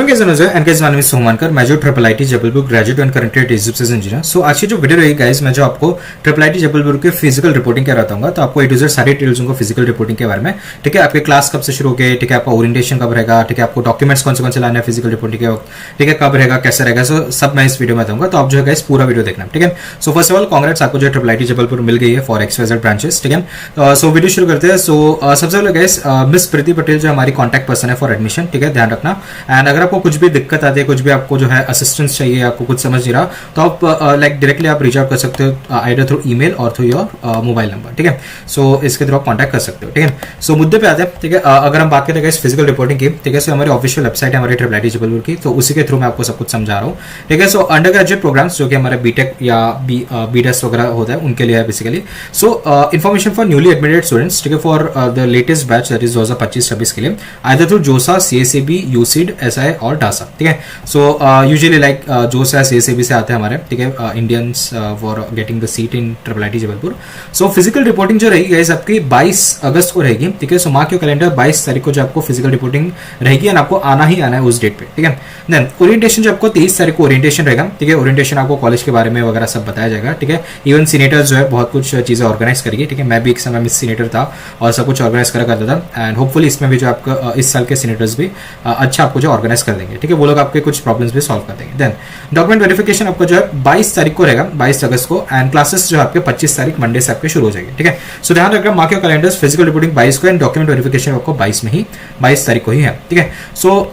मैं जो triple IT Jabalpur graduate and currently digital engineer. So आज की जो वीडियो रहेगी गाइस, मैं जो आपको ट्रिपल आईटी जबलपुर के फिजिकल रिपोर्टिंग के रहता हूँ, तो आपको ए टू जेड सारी डिटेल्स दूंगा फिजिकल रिपोर्टिंग के बारे में। ठीक है, आपके क्लास कब से शुरू हो गए, ठीक है, आपका ओरिएंटेशन कब रहेगा, ठीक है, आपको डॉक्यूमेंट्स कौन से लाने हैं फिजिकल रिपोर्टिंग के वक्त, ठीक है, कब रहेगा, कैसे रहेगा, सो सब मैं इस वीडियो में दूंगा। तो आप जो है गाइस पूरा वीडियो देखना। ठीक है, so first of all congrats, आपको जो ट्रिपल आईटी जबलपुर मिल गई है फॉर XYZ ब्रांचेस। ठीक है, सो वीडियो शुरू करते हैं। सो सबसे पहले गाइस मिस प्रीति पटेल जो हमारी कॉन्टैक्ट पर्सन है फॉर एडमिशन। ठीक है, ध्यान रखना। एंड अगर आपको कुछ भी दिक्कत आती है, कुछ भी आपको जो है असिस्टेंस चाहिए, आपको कुछ समझ नहीं रहा, तो आप लाइक डायरेक्टली आप रीच आउट कर सकते हो आइदर थ्रू ईमेल और थ्रू योर मोबाइल नंबर। ठीक है, सो इसके थ्रू आप कॉन्टैक्ट कर सकते हो। ठीक है, सो मुद्दे पे आते हैं। ठीक है, अगर हम बात करते हैं फिजिकल रिपोर्टिंग की, ठीक है, सो हमारी ऑफिशियल वेबसाइट है हमारी ट्रिपल आईटी जबलपुर की, तो उसी के थ्रू मैं आपको सब कुछ समझा रहा हूँ। ठीक है, सो अंडर ग्रेजुएट प्रोग्राम्स जो कि हमारे बीटेक या बीटेस वगैरह होता है उनके लिए है basically. So information for newly admitted students, ठीक है, for the latest batch that is 2025-26 के लिए आइदर थ्रू जोसा, CSAB, यूसीड, SI और डासा। ठीक है, सो यूजुअली लाइक जोसा, CSAB से आते हैं हमारे। ठीक है, Indians for getting the seat in triple IT Jabalpur. So physical reporting जो रहेगी गाइस आपकी 22 अगस्त को रहेगी। ठीक है, सो मार्क योर कैलेंडर, 22 तारीख को जो आपको फिजिकल रिपोर्टिंग रहेगी एंड आपको आना ही आना है उस डेट पे। ठीक है, देन ओरिएंटेशन जो आपको 23 तारीख को ओरिएंटेशन रहेगा। ठीक है, ओरिएंटेशन आपको कॉलेज के बारे में वगैरह सब बताया जाएगा। ठीक है, इवन सीनेटर जो है बहुत कुछ चीजें ऑर्गेनाइज करेगी। ठीक है, मैं भी एक समय में सीनेटर था और सब कुछ ऑर्गेनाइज करता था एंड होपफुली इसमें भी जो आपका इस साल के सीनेटर्स भी अच्छा आपको जो ऑर्गेनाइज कर देंगे। ठीक है, वो लोग आपके कुछ प्रॉब्लम्स भी सॉल्व कर देंगे। देन डॉक्यूमेंट वेरिफिकेशन आपको जो है 22 तारीख को रहेगा, 22 अगस्त को, एंड क्लासेस जो आपके 25 तारीख मंडे से आपके शुरू हो जाएंगे। ठीक है, सो ध्यान रखना, mark your calendars, physical reporting 22 को एंड डॉक्यूमेंट वेरिफिकेशन आपको 22 में ही 22 तारीख को ही है। ठीक है, सो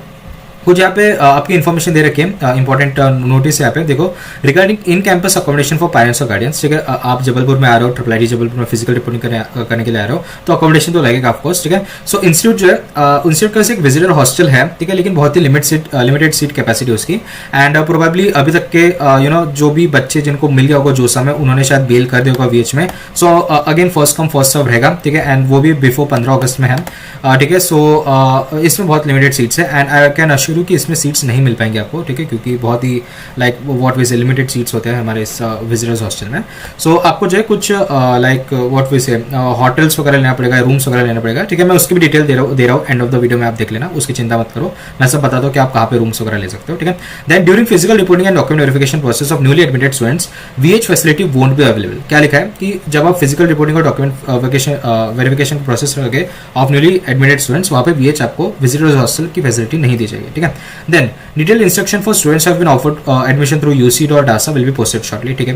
कुछ यहाँ पे आपकी इन्फॉर्मेशन दे रखी है, इंपॉर्टेंट नोटिस यहाँ पे देखो, regarding in campus accommodation for parents और गार्डियंस। ठीक है, आप जबलपुर में आ रहे हो, ट्रिपल आईटी जबलपुर में फिजिकल रिपोर्टिंग करने के लिए आ रहे हो, तो अकोमोडेशन तो लगेगा ऑफकोर्स। ठीक है, सो इंस्टीट्यूट जो है इंस्टीट्यूट का एक विजिटर हॉस्टल है। ठीक है, लेकिन बहुत ही लिमिटेड सीट कैपेसिटी उसकी, एंड प्रोबेबली अभी तक के जो भी बच्चे जिनको मिल गया होगा जोसा में, उन्होंने शायद बेल कर दिया होगा VH में। So again first come first serve रहेगा। ठीक है, एंड वो भी बिफोर 15 अगस्त में है। ठीक है, सो इसमें बहुत लिमिटेड सीट्स है एंड आई कैन अश्योर कि इसमें सीट्स नहीं मिल पाएंगे आपको। ठीक है, क्योंकि बहुत ही लाइक व्हाट वी से लिमिटेड सीट्स होते हैं हमारे इस विजिटर्स हॉस्टल में। सो आपको जो है कुछ लाइक व्हाट वी से होटल्स वगैरह लेना पड़ेगा, रूम्स वगैरह लेना पड़ेगा। ठीक है, मैं उसकी भी डिटेल दे रहा हूँ एंड ऑफ द वीडियो में, आप देख लेना, उसकी चिंता मत करो, मैं सब बता दूँ कि आप कहाँ पे रूम्स वगैरह ले सकते हो। ठीक है, then during physical reporting and document verification process of newly admitted students VH facility won't be available. क्या लिखा है कि जब आप फिजिकल रिपोर्टिंग और डॉक्यूमेंट वेरिफिकेशन प्रोसेस करोगे ऑफ न्यूली एडमिटेड स्टूडेंट्स, वहाँ पे VH आपको विजिटर्स हॉस्टल की फैसिलिटी नहीं दी जाएगी। ठीक है, then detail instruction for students have been offered admission through UCD और DASA will be posted shortly. ठीक है,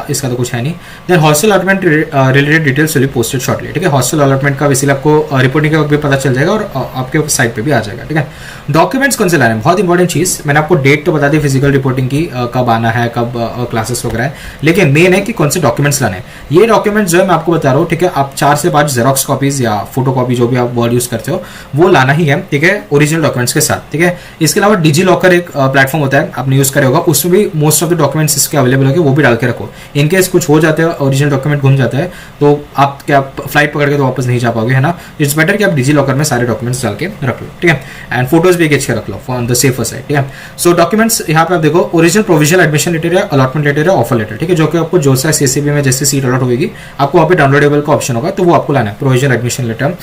इसका तो कुछ है नहीं। Then hostel allotment related details will be posted shortly. ठीक है, हॉस्टल अलॉटमेंट का वैसे आपको रिपोर्टिंग के वक्त भी पता चल जाएगा और आपके साइट पे भी आ जाएगा। ठीक है, डॉक्यूमेंट्स कौन से लाने हैं, बहुत इंपॉर्टेंट चीज, मैंने आपको डेट तो बता दी फिजिकल रिपोर्टिंग की, कब आना है, कब क्लासेस वगैरह है, लेकिन मेन है कि कौन से डॉक्यूमेंट्स लाने हैं। ये डॉक्यूमेंट्स जो है मैं आपको बता रहा हूँ। ठीक है, आप 4 से 5 जेरोक्स कॉपीज या फोटो कॉपी जो भी आप वर्ड यूज करते हो वो लाना ही है। ठीक है, ओरिजिनल डॉक्यूमेंट्स के साथ। ठीक है, इसके अलावा डिजी लॉकर एक प्लेटफॉर्म होता है, आपने यूज करें होगा, उसमें भी मोस्ट ऑफ द डॉक्यूमेंट्स इसके अवेलेबल होंगे, वो भी डाल के रखो। इनकेस कुछ हो जाता है, ओरिजिनल डॉक्यूमेंट घूम जाता है, तो आप क्या फ्लाइट पकड़ के तो वापस नहीं जा पाओगे, है ना। इट्स बेटर कि आप डिजी लॉकर में सारे डॉक्यूमेंट्स डाल के रख लो। ठीक है, एंड फोटोज भी खींच के रख लो ऑन द सेफर साइड। ठीक है, सो डॉक्यूमेंट्स यहाँ पे आप देखो, ओरिजिनल प्रोविजनल एडमिशन लेटर है, अलॉटमेंट लेटर है, ऑफर लेटर। ठीक है, जो कि आपको जोसा CSAB में जैसे सीट अलॉट होगी आपको वहाँ पे डाउनलोडेबल का ऑप्शन होगा, तो वो आपको लाना है, प्रोविजनल एडमिशन लेटर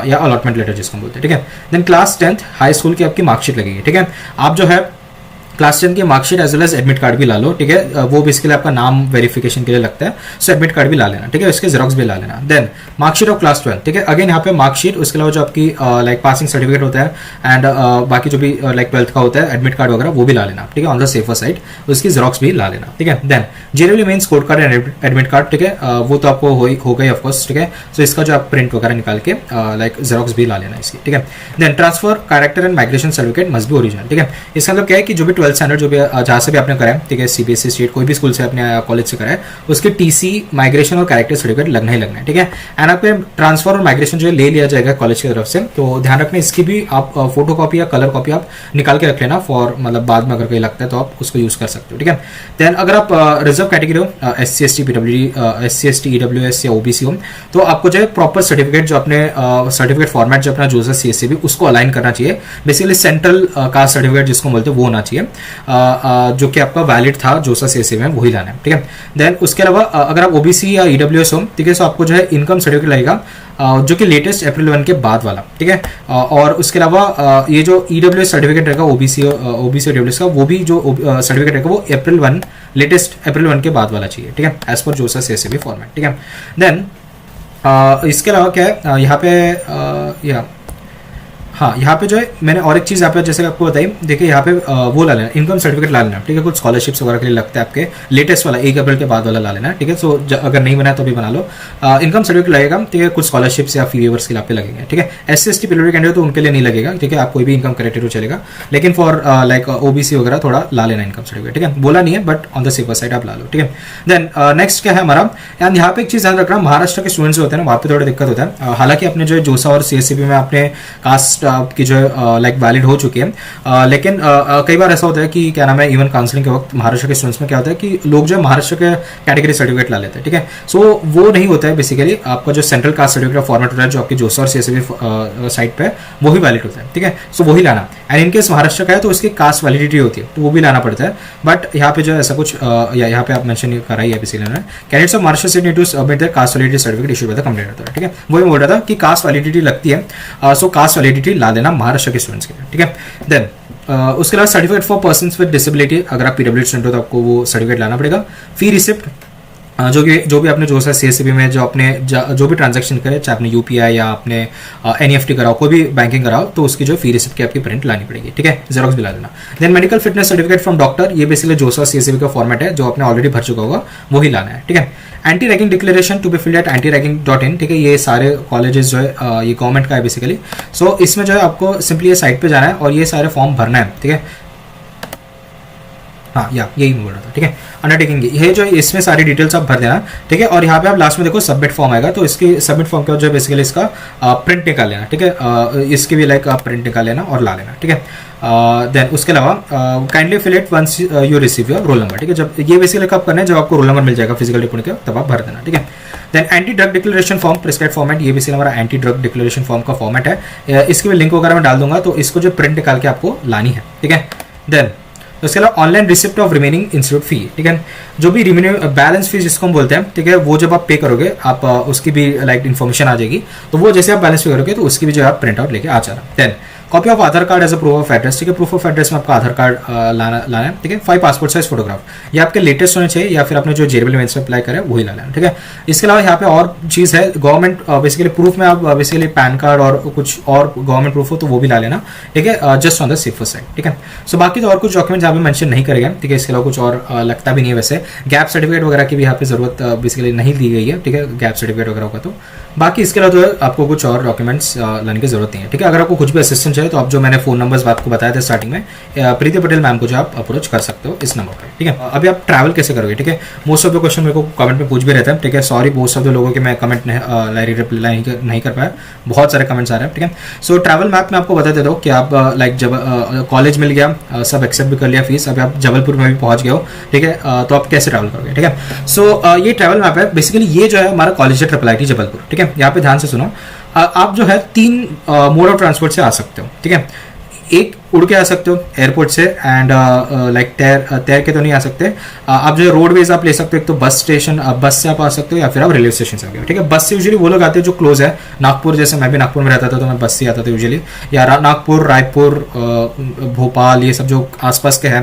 या अलॉटमेंट लेटर जिसको बोलते हैं। ठीक है, then class 10th high school की आपकी मार्कशीट लगेगी। ठीक है, आप जो है क्लास 10 की marksheet as well as admit card भी ला लो। ठीक है, वो भी इसके लिए आपका नाम वेरिफिकेशन के लिए लगता है, सो एडमिट कार्ड भी ला लेना। ठीक है, इसके जेरोक्स भी ला लेना। Then marksheet of class 12। ठीक है, अगेन यहाँ पे मार्कशीट, उसके अलावा जो आपकी लाइक पासिंग सर्टिफिकेट होता है एंड बाकी जो भी लाइक 12th का होता है एडमिट कार्ड वगैरह वो भी ला लेना। ठीक है, ऑन द सेफर साइड उसकी जेरोक्स भी ला लेना। ठीक है, then generally means code card and admit card. ठीक है, वो तो आपको हो गई ऑफकोर्स। ठीक है, सो इसका जो आप प्रिंट वगैरह निकाल के लाइक जेरोक्स भी ला लेना इसकी। ठीक है, then transfer character and migration certificate must be original. ठीक है, इसका मतलब क्या है कि जो भी 12th स्टैंडर्ड जो भी जहाँ से भी आपने करा है, ठीक है, CBSE स्टेट कोई भी स्कूल से अपने कॉलेज से करा है, उसके TC माइग्रेशन और कैरेक्टर सर्टिफिकेट लगना ही लगना है। ठीक है, एंड आपके ट्रांसफर और माइग्रेशन जो है ले लिया जाएगा कॉलेज की तरफ से, तो ध्यान रखना इसकी भी आप फोटो कॉपी या कलर कॉपी आप निकाल के रख लेना फॉर मतलब बाद में अगर कोई लगता है तो आप उसको यूज कर सकते हो। ठीक है, देन अगर आप रिजर्व कैटेगरी हो, SC ST PWD SC ST EWS या OBC हो, तो आपको जो है प्रॉपर सर्टिफिकेट जो अपने सर्टिफिकेट फॉर्मेट जो अपना जोसा CSAB उसको अलाइन करना चाहिए। बेसिकली सेंट्रल कास्ट सर्टिफिकेट जिसको बोलते हैं वो होना चाहिए। जो कि आपका वैलिड था जोसा सीएससी में, वही लाना है, ठीक है। देन उसके अलावा अगर आप ओबीसी या ईडब्ल्यूएस हो, ठीक है, सो आपको जो है इनकम सर्टिफिकेट लगेगा जो कि लेटेस्ट अप्रैल 1 के बाद वाला, ठीक है। और उसके अलावा ये जो ईडब्ल्यूएस सर्टिफिकेट रहेगा ओबीसी ईडब्ल्यूएस का, वो भी जो सर्टिफिकेट रहेगा वो अप्रैल 1 लेटेस्ट अप्रैल 1 के बाद वाला चाहिए, ठीक है, एज पर जोसा सीएससी फॉर्मेट, ठीक है। देन इसके अलावा क्या है यहाँ पे हाँ, यहाँ पे जो है मैंने और एक चीज़ यहाँ पे जैसे आपको बताई, देखिए यहाँ पे वो ला लेना, इनकम सर्टिफिकेट ला लेना, ठीक है। कुछ स्कॉलरशिप्स वगैरह के लिए लगता है आपके, लेटेस्ट वाला 1 अप्रैल के बाद वाला ला लेना, ठीक है। सो अगर नहीं बना तो भी बना लो। इनकम सर्टिफिकेट लगेगा, ठीक है, कुछ स्कॉलरशिप्स या फी वेवर्स के लिए पे लगेंगे, ठीक है। SC/ST पीडब्ल्यूडी कैंडिडेट तो उनके लिए नहीं लगेगा, ठीक है, आप कोई भी इनकम करेक्टर चलेगा, लेकिन फॉर लाइक ओबीसी वगैरह थोड़ा ला लेना इनकम सर्टिफिकेट, ठीक है। बोला नहीं है but on the safer side आप ला लो, ठीक है। देन नेक्स्ट क्या है हमारा, एंड यहाँ पे एक चीज़ ध्यान रखना, महाराष्ट्र के स्टूडेंट्स होते हैं ना, वहाँ पे थोड़ा दिक्कत होता है। हालांकि अपने जो है जोसा और सीएससीबी में अपने कास्ट की जो है लाइक वैलिड हो चुकी है, लेकिन कई बार ऐसा होता है कि क्या नाम है, इवन काउंसलिंग के वक्त महाराष्ट्र के स्टूडेंट्स में क्या होता है कि लोग जो है महाराष्ट्र के कैटेगरी सर्टिफिकेट ला लेते हैं, ठीक है। सो वो नहीं होता है, बेसिकली आपका जो सेंट्रल कास्ट सर्टिफिकेट फॉर्मेट होता है जो आपकी जोसा और सीएससीबी साइट पे, वो ही वैलिड होता है, ठीक है। सो वही लाना, एंड इनकेस महाराष्ट्र का है तो उसकी कास्ट वैलिडिटी होती है, तो वो भी लाना पड़ता है। बट यहाँ पे जो है ऐसा कुछ यहाँ पे आप मेंशन करा ही है basically, candidates of Maharashtra state need to submit their caste validity certificate issued by the complaint, ठीक है। वही बोल रहा था कि कास्ट वैलिडिटी लगती है, सो कास्ट वैलिडिटी ला देना महाराष्ट्र के स्टूडेंट्स के लिए, ठीक है। देन उसके अलावा certificate for persons with disability, अगर आप पीडब्ल्यूडी स्टूडेंट हो तो आपको वो सर्टिफिकेट लाना पड़ेगा। फी रिसिप्ट, जो भी आपने जो सा सीएससीबी में जो आपने जो भी ट्रांजैक्शन करे, चाहे आपने यूपीआई या आपने एनईएफटी कराओ, कोई भी बैंकिंग कराओ, तो उसकी जो फी रिसिप्ट की आपकी प्रिंट लानी पड़ेगी, ठीक है, जेरोक्स भी ला देना। Then medical fitness certificate from doctor, ये बेसिकली जोसा सीएससीबी का फॉर्मेट है, जो आपने ऑलरेडी भर चुका होगा, वही लाना है, ठीक है। Anti ragging declaration to be filled at antiracking.in, ठीक है। ये सारे कॉलेजेस जो है ये गवर्नमेंट का है बेसिकली। सो इसमें जो है आपको सिंपली ये साइट पे जाना है और ये सारे फॉर्म भरना है, ठीक है। हाँ, यही बोल रहा था, ठीक है। अंडरटेकिंग ये जो है इसमें सारी डिटेल्स आप भर देना, ठीक है। और यहाँ पे आप लास्ट में देखो सबमिट फॉर्म आएगा, तो इसके सबमिट फॉर्म का जो है बेसिकली इसका प्रिंट निकाल लेना, ठीक है। इसके भी लाइक आप प्रिंट निकाल लेना और ला लेना, ठीक है। देन उसके अलावा kindly fill it once you receive your roll number, ठीक है। जब ये बेसिकली कब करना है, जब आपको रोल नंबर मिल जाएगा फिजिकल रिपोर्ट का, तब आप भर देना, ठीक है। Then anti drug declaration form prescribe format, ये बेसिकली हमारा एंटी ड्रग डिक्लेरेशन फॉर्म का फॉर्मेट है। इसकी भी लिंक वगैरह मैं डाल दूंगा, तो इसको जो प्रिंट निकाल के आपको लानी है, ठीक है। देन उसके अलावा online receipt of remaining institute fee, ठीक है। जो भी बैलेंस फीस जिसको हम बोलते हैं, ठीक है, वो जब आप पे करोगे आप उसकी भी लाइक इन्फॉर्मेशन आ जाएगी, तो वो जैसे आप बैलेंस पे करोगे तो उसकी भी जो आप प्रिंट आउट लेके आ जाना। Then copy of Aadhaar card as a proof of address, ठीक है। प्रूफ ऑफ एड्रेस में आपका आधार कार्ड लाना है, ठीक है। 5 पासपोर्ट साइज फोटोग्राफ, ये आपके लेटेस्ट होने चाहिए, या फिर आपने जो जेरेबल इवेंट्स में अप्लाई करें वही लाना है, ठीक है। इसके अलावा यहाँ पे और चीज़ है, गवर्नमेंट बेसिकली प्रूफ में आप बेसिकली पैन कार्ड और कुछ और गवर्नमेंट प्रूफ हो तो वो भी ला लेना, ठीक है, just on the safer side, ठीक है। सो बाकी तो और कुछ डॉक्यूमेंट यहाँ पे मेंशन नहीं करेंगे, ठीक है। इसके अलावा कुछ और लगता भी नहीं है वैसे। गैप सर्टिफिकेट वगैरह की भी यहाँ पे जरूरत बेसिकली नहीं दी गई है, ठीक है, गैप सर्टिफिकेट वगैरह होगा तो। बाकी इसके अलावा तो आपको कुछ और डॉक्यूमेंट्स लाने की जरूरत नहीं है, ठीक है। अगर आपको कुछ भी असिस्टेंस चाहिए तो आप जो मैंने फोन नंबर्स आपको बताया था स्टार्टिंग में, प्रीति पटेल मैम को जो आप अप्रोच कर सकते हो इस नंबर पर, ठीक है। अभी आप ट्रैवल कैसे करोगे, ठीक है। मोस्ट ऑफ द क्वेश्चन मेरे को कमेंट में पूछ भी रहता है, ठीक है। सॉरी मोस्ट ऑफ द लोगों के मैं कमेंट रिप्लाई नहीं कर पाया, बहुत सारे कमेंट्स आ रहे हैं, ठीक है। सो ट्रैवल मैप में आपको बता देता हूँ कि आप लाइक जब कॉलेज मिल गया, सब एक्सेप्ट भी कर लिया फीस, अभी आप जबलपुर में भी पहुंच गए हो, ठीक है, तो आप कैसे ट्रैवल करोगे, ठीक है। सो ये ट्रैवल मैप है बेसिकली, ये जो है हमारा कॉलेज है IIIT जबलपुर, ठीक है। यहाँ पे ध्यान से सुनो, आप जो है 3 मोड ऑफ ट्रांसपोर्ट से आ सकते हो, ठीक है। एक उड़ के आ सकते हो एयरपोर्ट से, एंड लाइक तैर के तो नहीं आ सकते। आप जो है रोडवेज आप ले सकते हो, एक तो बस स्टेशन, बस से आप आ सकते हो, या फिर आप रेलवे स्टेशन से आ गए, ठीक है। बस से यूजुअली वो लोग आते हैं जो क्लोज है, नागपुर, जैसे मैं भी नागपुर में रहता था तो मैं बस से आता था यूजुअली, या नागपुर, रायपुर, भोपाल, ये सब जो आसपास के हैं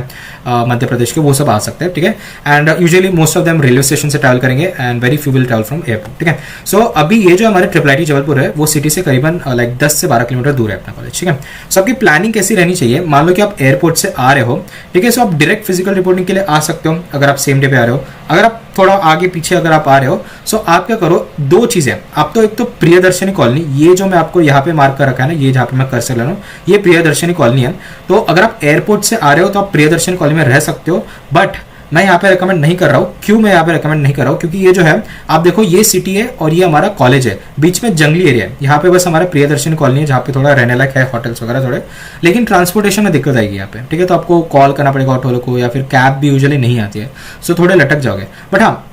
मध्य प्रदेश के, वो सब आ सकते हैं, ठीक है। And usually most of them railway station से ट्रैवल करेंगे, and very few will travel from airport, ठीक है। सो अभी ये जो हमारे IIIT जबलपुर है, वो सिटी से करीबन लाइक 10 से 12 किलोमीटर दूर है अपना कॉलेज, ठीक है। सो आपकी प्लानिंग कैसी रहनी चाहिए, मान लो कि आप एयरपोर्ट से आ रहे हो, ठीक है। सो आप डायरेक्ट फिजिकल रिपोर्टिंग के लिए आ सकते हो अगर आप सेम डे पे आ रहे हो। अगर आप थोड़ा आगे पीछे अगर आप आ रहे हो, सो आप क्या करो, 2 चीजें आप तो, एक तो प्रियदर्शनी कॉलोनी, ये जो मैं आपको यहाँ पे मार्क कर रखा है ना, ये जहाँ पे मैं कर्सर ले रहा हूँ, ये प्रियदर्शनी कॉलोनी है। तो अगर आप एयरपोर्ट से आ रहे हो तो आप प्रियदर्शनी कॉलोनी में रह सकते हो, बट मैं यहाँ पे रेकमेंड नहीं कर रहा हूँ। क्यों मैं यहाँ पे रेकमेंड नहीं कर रहा हूँ, क्योंकि ये जो है आप देखो, ये सिटी है और ये हमारा कॉलेज है, बीच में जंगली एरिया है। यहाँ पे बस हमारा प्रियदर्शनी कॉलोनी है जहाँ पे थोड़ा रहने लायक है, होटल्स वगैरह थोड़े, लेकिन ट्रांसपोर्टेशन में दिक्कत आएगी यहाँ पे, ठीक है। तो आपको कॉल करना पड़ेगा ऑटो को, या फिर कैब भी यूजुअली नहीं आती है, सो थोड़े लटक जाओगे। बट हाँ,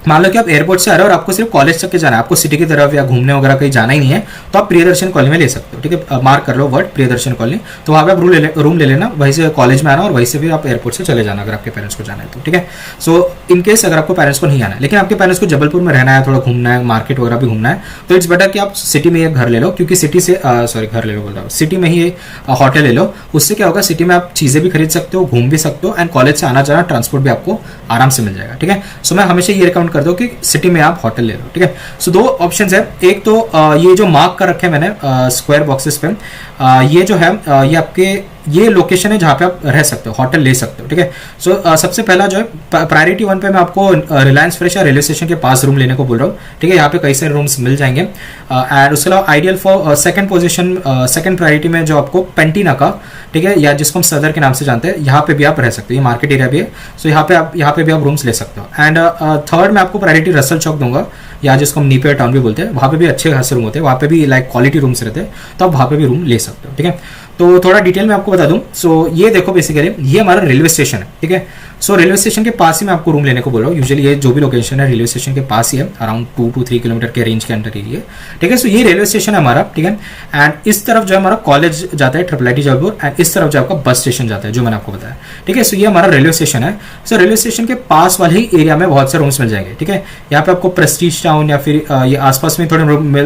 मान लो कि आप एयरपोर्ट से आ रहे हो और आपको सिर्फ कॉलेज तक के जाना है, आपको सिटी की तरफ या घूमने वगैरह कहीं जाना ही नहीं है, तो आप प्रियदर्शन कॉलोनी में ले सकते हो। ठीक है, मार्क कर लो वर्ड प्रियदर्शन कॉलोनी, तो वहाँ पे आप रूम ले लेना, वहीं से कॉलेज में आना और वहीं से भी आप एयरपोर्ट से चले जाना अगर आपके पेरेंट्स को जाना है तो। ठीक है, सो इन केस अगर आपको पेरेंट्स को नहीं आना है लेकिन आपके पेरेंट्स को जबलपुर में रहना है, थोड़ा घूमना है, मार्केट वगैरह भी घूमना है, तो इट्स बेटर कि आप सिटी में एक घर ले लो, क्योंकि सिटी से सॉरी घर ले लो बोल रहा हूँ, सिटी में ही होटल ले लो। उससे क्या होगा, सिटी में आप चीजें भी खरीद सकते हो, घूम भी सकते हो, एंड कॉलेज से आना जाना ट्रांसपोर्ट भी आपको आराम से मिल जाएगा। ठीक है, सो मैं हमेशा ये रिकमेंड कर दो कि सिटी में आप होटल ले लो। ठीक है, सो दो ऑप्शंस है, एक तो ये जो मार्क कर रखे हैं मैंने स्क्वायर बॉक्सेस पे, ये जो है ये आपके ये लोकेशन है जहाँ पे आप रह सकते हो, होटल ले सकते हो। ठीक है, सो सबसे पहला जो है प्रायोरिटी 1 पे मैं आपको रिलायंस फ्रेश या रेलवे स्टेशन के पास रूम लेने को बोल रहा हूँ। ठीक है, यहाँ पे कई सारे रूम्स मिल जाएंगे, एंड उसके अलावा ideal for second position, second priority में जो आपको पेंटी नाका, ठीक है, या जिसको हम सदर के नाम से जानते हैं, यहाँ पे भी आप रह सकते हो, ये मार्केट एरिया भी है, सो यहाँ पे भी आप रूम्स ले सकते हो। एंड थर्ड में आपको प्रायोरिटी रसल चौक दूंगा, या जिसको हम नीपेर टाउन भी बोलते हैं, वहाँ पे भी अच्छे खासे रूम होते हैं, वहाँ पे भी लाइक क्वालिटी रूम्स रहते हैं, तो आप वहाँ पे भी रूम ले सकते हो। ठीक है, तो थोड़ा डिटेल में आपको बता दूं, सो ये देखो बेसिकली ये हमारा रेलवे स्टेशन है। ठीक है, सो रेलवे स्टेशन के पास ही मैं आपको रूम लेने को बोल रहा हूँ। यूजुअली ये जो भी लोकेशन है रेलवे स्टेशन के पास ही है, अराउंड 2 to 3 किलोमीटर के रेंज के अंदर ही है। ठीक है, सो ये रेलवे स्टेशन है हमारा। ठीक है, एंड इस तरफ जो है हमारा कॉलेज जाता है ट्रिपल आईटी जबलपुर, एंड इस तरफ जो आपका बस स्टेशन जाता है जो मैंने आपको बताया। ठीक है, सो ये हमारा रेलवे स्टेशन है। सो रेलवे स्टेशन के पास वाले ही एरिया में बहुत से रूम्स मिल जाएंगे। ठीक है, यहाँ पे आपको प्रेस्टीज टाउन या फिर ये आसपास में थोड़े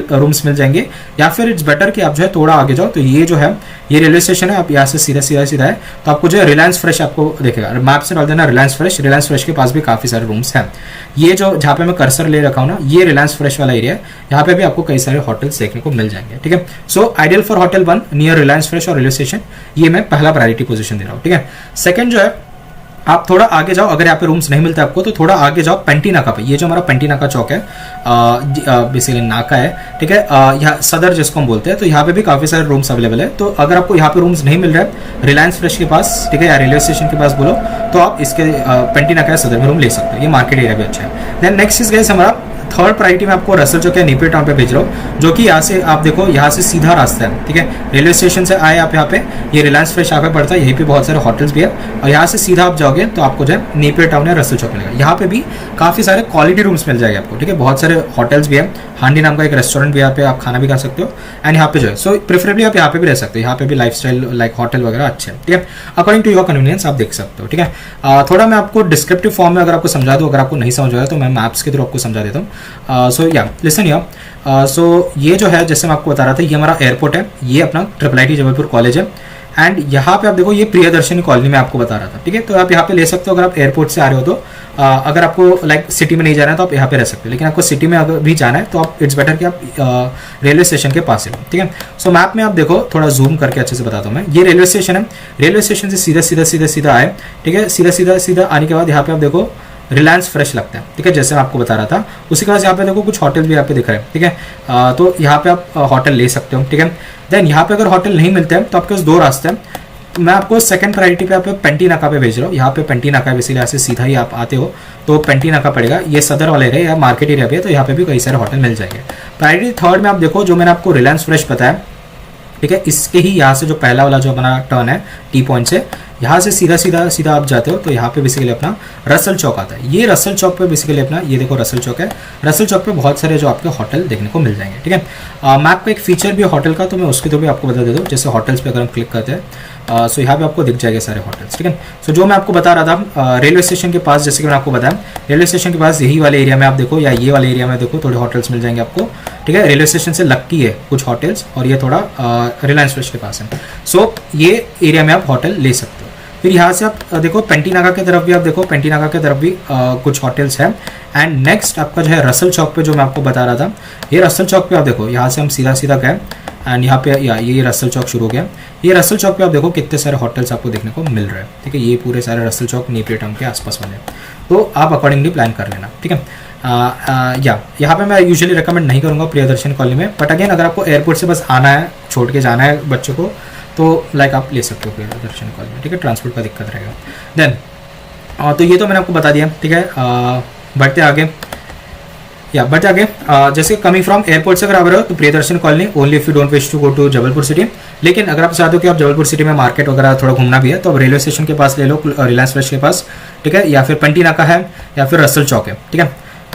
रूम्स मिल जाएंगे, या फिर इट्स बेटर कि आप जो है थोड़ा आगे जाओ, तो ये जो है ये रेलवे स्टेशन है, आप यहाँ से सीधा है, तो आपको जो है रिलायंस फ्रेश आपको देखेगा, मैप से डाल देना रिलायंस फ्रेश के पास भी काफी सारे रूम्स हैं। ये जो जहाँ पे मैं कर्सर ले रखा हूँ ना, ये रिलायंस फ्रेश वाला एरिया है, यहाँ पे भी आपको कई सारे होटल्स देखने को मिल जाएंगे। ठीक है, so ideal for hotel 1 near Reliance fresh और रेलवे स्टेशन, ये मैं पहला प्रायोरिटी पोजीशन दे रहा हूँ। ठीक है, सेकंड जो है आप थोड़ा आगे जाओ, अगर यहाँ पे रूम्स नहीं मिलते आपको तो थोड़ा आगे जाओ पेंटी नाका पे, ये जो हमारा पेंटी नाका चौक है, बेसिकली नाका है। ठीक है, यहाँ सदर जिसको हम बोलते हैं, तो यहाँ पे भी काफी सारे रूम्स अवेलेबल है। तो अगर आपको यहाँ पे रूम्स नहीं मिल रहे हैं रिलायंस फ्रेश के पास, ठीक है, या रेलवे स्टेशन के पास बोलो, तो आप इसके पेंटी नाका या सदर में रूम ले सकते हो, ये मार्केट एरिया भी अच्छा है। देन नेक्स्ट इज गाइस हमारा थर्ड प्रायोरिटी में आपको रसल चौक या नीपेर टाउन पे भेज रहा हूँ, जो कि यहाँ से आप देखो यहाँ से सीधा रास्ता है। ठीक है, रेलवे स्टेशन से आए आप यहाँ पे, ये रिलायंस फ्रेश यहाँ पे पड़ता है, यहीं पे बहुत सारे होटल्स भी है, और यहाँ से सीधा आप जाओगे तो आपको जो है नीपेर टाउन या रसल चौक मिलेगा। यहाँ पे भी काफी सारे क्वालिटी रूम्स मिल जाएंगे आपको। ठीक है, बहुत सारे होटल्स भी है, हांडी नाम का एक रेस्टोरेंट भी यहाँ पे, आप खाना भी खा सकते हो, एंड यहाँ पे जो है सो प्रेफरेबली आप यहाँ पे भी रह सकते हो, यहाँ पे भी लाइफस्टाइल लाइक होटल वगैरह अच्छे हैं। ठीक है, अकॉर्डिंग टू योर कन्वीनियंस आप देख सकते हो। ठीक है, थोड़ा मैं आपको डिस्क्रिप्टिव फॉर्म में अगर आपको समझा दूँ, अगर आपको नहीं समझ आया तो मैं मैप्स के थ्रू आपको समझा देता हूँ। सो या लिसन या सो ये जो है जैसे मैं आपको बता रहा था, ये हमारा एयरपोर्ट है, ये अपना ट्रिपल आईटी जबलपुर कॉलेज है, एंड यहाँ पे आप देखो ये प्रियदर्शनी कॉलोनी में आपको बता रहा था। ठीक है, तो आप यहाँ पे ले सकते हो अगर आप एयरपोर्ट से आ रहे हो तो। अगर आपको लाइक सिटी में नहीं जाना है तो आप यहाँ पे रह सकते हो, लेकिन आपको सिटी में अगर भी जाना है तो आप इट्स बेटर कि आप रेलवे स्टेशन के पास हो। ठीक है, सो मैप में आप देखो, थोड़ा जूम करके अच्छे से बताता हूँ मैं, ये रेलवे स्टेशन है, रेलवे स्टेशन से सीधा आए। ठीक है, सीधा आने के बाद यहाँ पे आप देखो रिलायंस फ्रेश लगता है। ठीक है, जैसे मैं आपको बता रहा था, उसी के बाद यहाँ पे देखो कुछ होटल भी यहाँ पे दिख रहे हैं। ठीक है, तो यहाँ पे आप होटल ले सकते हो। ठीक है, देन यहाँ पे अगर होटल नहीं मिलते हैं तो आपके पास 2 रास्ते हैं। मैं आपको सेकंड प्रायोरिटी पे आप पेंटी नाका पे भेज रहा हूँ, यहाँ पे पेंटी नाका है, इसीलिए यहाँ से सीधा ही आप आते हो तो पेंटी नाका पड़ेगा, ये सदर वाले एरिया या मार्केट एरिया भी है, तो यहाँ पे भी कई सारे होटल मिल जाएंगे। प्रायोरिटी थर्ड में आप देखो, जो मैंने आपको रिलायंस फ्रेश बताया, ठीक है, इसके ही यहाँ से जो पहला वाला जो हमारा टर्न है टी पॉइंट से, यहाँ से सीधा आप जाते हो तो यहाँ पे बेसिकली अपना रसल चौक आता है। ये रसल चौक पे बेसिकली अपना ये देखो रसल चौक है, रसल चौक पे बहुत सारे जो आपके होटल देखने को मिल जाएंगे। ठीक है, मैप का एक फीचर भी है होटल का, तो मैं उसके तो भी आपको बता देता हूँ। जैसे होटल्स पे अगर हम क्लिक करते हैं सो यहाँ पे आपको दिख जाएंगे सारे होटल्स। ठीक है, सो जो मैं आपको बता रहा था रेलवे स्टेशन के पास, जैसे कि मैंने आपको बताया रेलवे स्टेशन के पास यही वाले एरिया में आप देखो, या ये वाले एरिया में देखो थोड़े होटल्स मिल जाएंगे आपको। ठीक है, रेलवे स्टेशन से लगती है कुछ होटल्स, और ये थोड़ा रिलायंस फ्रेश के पास है, सो ये एरिया में आप होटल ले सकते हो। फिर यहाँ से आप देखो पेंटी नाका की तरफ भी आप देखो, पेंटी नाका की तरफ भी कुछ होटल्स हैं। एंड नेक्स्ट आपका जो है रसल चौक पे, जो मैं आपको बता रहा था, ये रसल चौक पे आप देखो, यहाँ से हम सीधा गए एंड यहाँ पे ये रसल चौक शुरू हो गया। ये रसल चौक पे आप देखो कितने सारे होटल्स आपको देखने को मिल रहे हैं। ठीक है, ये पूरे सारे रसल चौक नीपेर टाउन के आसपास वाले, तो आप अकॉर्डिंगली प्लान कर लेना। ठीक है, यहाँ पे मैं यूजुअली रिकमेंड नहीं करूँगा प्रियदर्शन कॉलोनी में, बट अगेन अगर आपको एयरपोर्ट से बस आना है, छोड़ के जाना है बच्चों को, तो लाइक आप ले सकते हो प्रियदर्शन कॉलोनी। ठीक है, ट्रांसपोर्ट का दिक्कत रहेगा। देन तो ये तो मैंने आपको बता दिया। ठीक है, बढ़ते आगे, जैसे कमिंग फ्रॉम एयरपोर्ट से अगर आप रहे हो तो Priyadarshan colony only if you don't wish to go to Jabalpur city. लेकिन अगर आप चाहते हो कि आप जबलपुर सिटी में मार्केट वगैरह थोड़ा घूमना भी है, तो आप रेलवे स्टेशन के पास ले लो, रिलायंस फ्रेश के पास। ठीक है, या फिर पेंटी नाका है, या फिर रसल चौक है। ठीक है,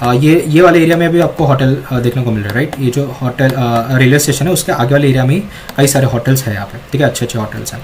ये वाले एरिया में भी आपको होटल देखने को मिल रहा है, राइट। ये जो होटल रेलवे स्टेशन है उसके आगे वाले एरिया में कई सारे होटल्स हैं यहाँ पे, ठीक है, अच्छे अच्छे होटल्स हैं।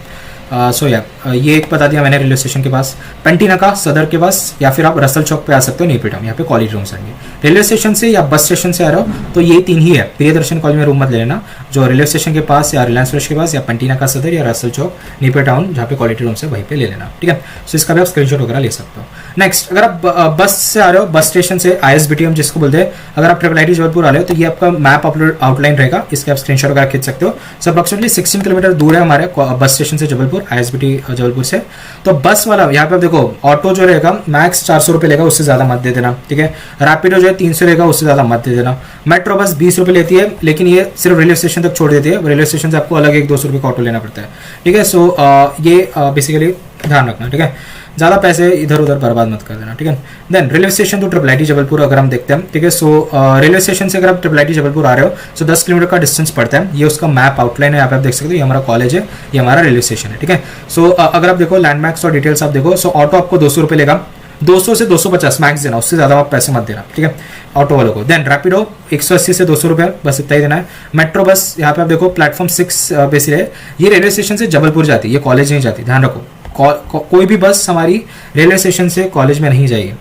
सो ये एक बता दिया मैंने रेलवे स्टेशन के पास, पेंटीनाका सदर के पास, या फिर आप रसल चौक पे आ सकते हो नेपीटाउन, यहाँ पे कॉलेज रूम्स आएंगे। रेलवे स्टेशन से या बस स्टेशन से आ रहे हो तो ये 3 ही है, प्रियदर्शन कॉलेज में रूम मत ले लेना, जो रेलवे स्टेशन के पास या रिलायंस फ्रेश के पास या पेंटीनाका सदर या रसल चौक नेपीटाउन जहाँ पे क्वालिटी रूम्स है वहीं पे ले लेना, ठीक है। सो इसका भी आप स्क्रीनशॉट वगैरह ले सकते हो। नेक्स्ट, अगर आप बस से आ रहे हो, बस स्टेशन से ISBT हम जिसको बोलते हैं, अगर आप IIIT जबलपुर आ रहे हो तो ये आपका मैप आउटलाइन रहेगा, इसके आप स्क्रीनशॉट वगैरह खींच सकते हो। सो अप्रोक्सीमेटली 16 किलोमीटर दूर है हमारे बस स्टेशन से जबलपुर, ISBT जबलपुर से। तो बस वाला यहाँ पे आप देखो, ऑटो जो रहेगा मैक्स 400 रुपये लेगा, उससे ज्यादा मत दे देना, ठीक है। रैपिडो जो है 300 लेगा, उससे ज्यादा मत दे देना। मेट्रो बस 20 रुपये लेती है, लेकिन ये सिर्फ रेलवे स्टेशन तक छोड़ देती है, रेलवे स्टेशन से आपको अलग 1-200 रुपये का ऑटो लेना पड़ता है, ठीक है। सो ये बेसिकली ध्यान रखना, ठीक है, ज़्यादा पैसे इधर उधर बर्बाद मत कर देना, ठीक है। Then railway station to IIIT Jabalpur अगर हम देखते हैं, ठीक है। सो रेलवे स्टेशन से अगर आप IIIT जबलपुर आ रहे हो सो 10 किलोमीटर का डिस्टेंस पड़ता है। ये उसका मैप आउटलाइन है, यहाँ पे आप देख सकते हो, ये हमारा कॉलेज है, ये हमारा रेलवे स्टेशन है, ठीक है। सो अगर आप देखो लैंडमार्क्स और डिटेल्स आप देखो, सो ऑटो आपको 200 रुपये लेगा, 200 से 250 मैक्स देना, उससे ज़्यादा आप पैसे मत देना, ठीक है, ऑटो वालों को। देन रैपिडो 180 से 200 रुपये, बस इतना ही देना है। मेट्रो बस यहाँ पे आप देखो प्लेटफॉर्म 6 बेसिस है, ये रेलवे स्टेशन से जबलपुर जाती है, ये कॉलेज नहीं जाती, ध्यान रखो। कोई भी बस हमारी रेलवे स्टेशन से कॉलेज में नहीं जाएगी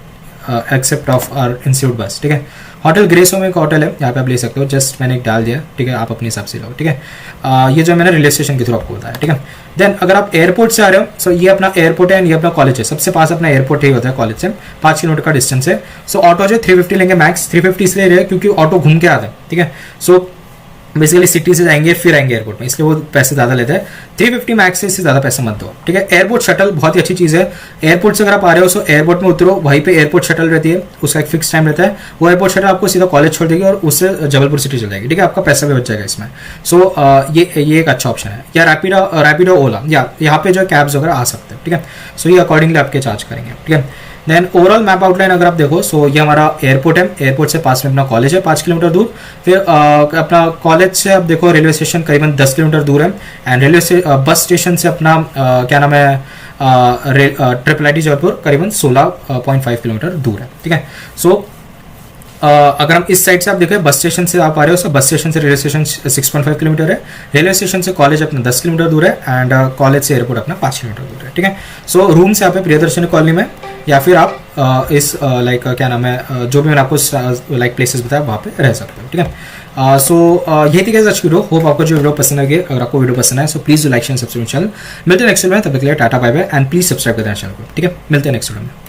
एक्सेप्ट ऑफ आवर इंस्टीट्यूट बस, ठीक है। होटल ग्रेसो में एक होटल है, यहाँ पे आप ले सकते हो, जस्ट मैंने एक डाल दिया, ठीक है, आप अपने हिसाब से लो, ठीक है। ये जो मैंने रेलवे स्टेशन के थ्रू आपको बताया, ठीक है। देन अगर आप एयरपोर्ट से आ रहे हो, सो ये अपना एयरपोर्ट है, ये अपना कॉलेज है, सबसे पास अपना एयरपोर्ट ही होता है कॉलेज से, 5 किलोमीटर का डिस्टेंस है। सो ऑटो जो 350 लेंगे मैक्स, 350 इसलिए रहे क्योंकि ऑटो घूम के आता है, ठीक है। सो बेसिकली सिटी से जाएंगे फिर आएंगे एयरपोर्ट में, इसलिए वो पैसे ज़्यादा लेते हैं। 350 मैक्स से इससे ज़्यादा पैसे मत दो, ठीक है। एयरपोर्ट शटल बहुत ही अच्छी चीज़ है। एयरपोर्ट से अगर आप आ रहे हो सो एयरपोर्ट में उतरो, वहीं पे एयरपोर्ट शटल रहती है, उसका एक फिक्स टाइम रहता है, वो एयरपोर्ट शटल आपको सीधा कॉलेज छोड़ देगी और उससे जबलपुर सिटी चल जाएगी, ठीक है, आपका पैसा भी बच जाएगा इसमें। सो ये एक अच्छा ऑप्शन है। या रैपिडो ओला, या यहाँ पे जो कैब्स वगैरह आ सकते हैं, ठीक है। सो ये अकॉर्डिंगली आपके चार्ज करेंगे, ठीक है। देन ओवरऑल मैप आउटलाइन अगर आप देखो, सो ये हमारा एयरपोर्ट है, एयरपोर्ट से पास में अपना कॉलेज है 5 किलोमीटर दूर। फिर अपना कॉलेज से आप देखो रेलवे स्टेशन करीबन 10 किलोमीटर दूर है, एंड रेलवे से बस स्टेशन से अपना क्या नाम है IIIT जबलपुर करीबन 16.5 किलोमीटर दूर है, ठीक है। सो अगर हम इस साइड से आप देखें, बस स्टेशन से आप आ रहे हो, सो बस स्टेशन से रेलवे स्टेशन 6.5 किलोमीटर है, रेलवे स्टेशन से कॉलेज अपना 10 किलोमीटर दूर है, एंड कॉलेज से एयरपोर्ट अपना 5 किलोमीटर दूर है, ठीक है। सो रूम से आप प्रियदर्शन कॉलोनी में, या फिर आप इस लाइक क्या नाम है जो भी मैंने आपको लाइक प्लेसेस बताया वहाँ पे रह सकते हो, ठीक है। सो ये थी गाइस आज की वीडियो। होप आपको जो वीडियो पसंद लगे, अगर आपको वीडियो पसंद है so please like share subscribe channel. मिलते हैं नेक्स्ट वीडियो में, तब तक के लिए tata bye bye, and please subscribe कर देना चैनल को, ठीक है। मिलते हैं नेक्स्ट वीडियो में।